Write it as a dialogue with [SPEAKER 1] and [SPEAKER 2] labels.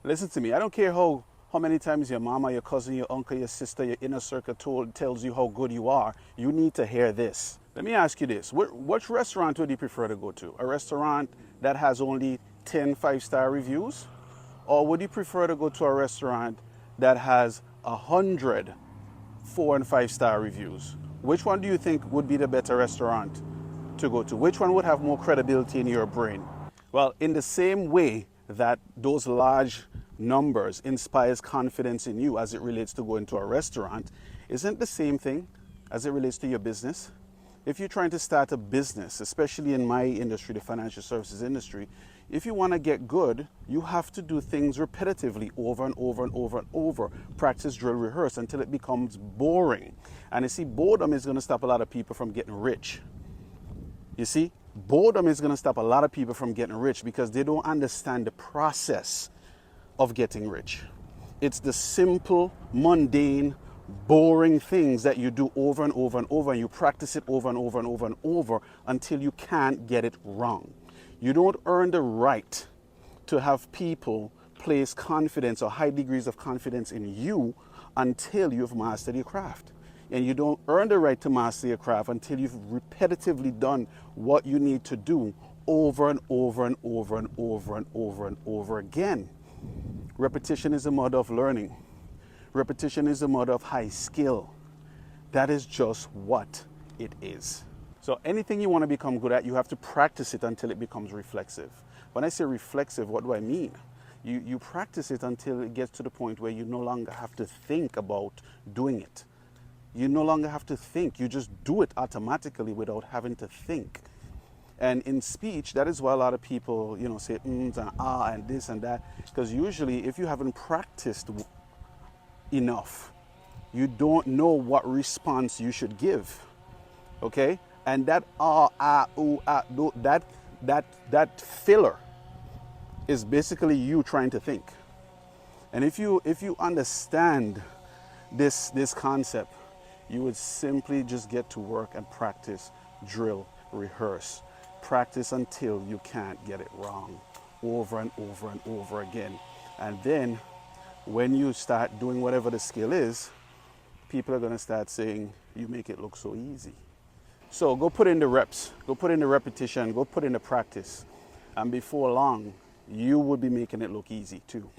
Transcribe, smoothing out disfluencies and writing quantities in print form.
[SPEAKER 1] Listen to me. I don't care how many times your mama, your cousin, your uncle, your sister, your inner circle tells you how good you are. You need to hear this. Let me ask you this. Which restaurant would you prefer to go to? A restaurant that has only 10 5-star reviews? Or would you prefer to go to a restaurant that has 100 4 and 5-star reviews? Which one do you think would be the better restaurant to go to? Which one would have more credibility in your brain? Well, in the same way that those large numbers inspires confidence in you as it relates to going to a restaurant, isn't the same thing as it relates to your business? If you're trying to start a business, especially in my industry, the financial services industry, if you want to get good, you have to do things repetitively over and over and over and over. Practice, drill, rehearse until it becomes boring. And you see, boredom is going to stop a lot of people from getting rich. You see, boredom is going to stop a lot of people from getting rich because they don't understand the process of getting rich. It's the simple, mundane, boring things that you do over and over and over, and you practice it over and over and over and over until you can't get it wrong. You don't earn the right to have people place confidence or high degrees of confidence in you until you've mastered your craft. And you don't earn the right to master your craft until you've repetitively done what you need to do over and over and over and over and over and over again. Repetition is the mother of learning. Repetition is the mother of high skill. That is just what it is. So anything you want to become good at, you have to practice it until it becomes reflexive. When I say reflexive, what do I mean? You practice it until it gets to the point where you no longer have to think about doing it. You no longer have to think. You just do it automatically without having to think. And in speech, that is why a lot of people, say and ah and this and that. Because usually, if you haven't practiced enough, you don't know what response you should give. Okay? And that that filler is basically you trying to think. And if you understand this concept, you would simply just get to work and practice, drill, rehearse. Practice until you can't get it wrong, over and over and over again. And then when you start doing whatever the skill is, people are going to start saying, you make it look so easy. So go put in the reps, go put in the repetition, go put in the practice. And before long, you will be making it look easy too.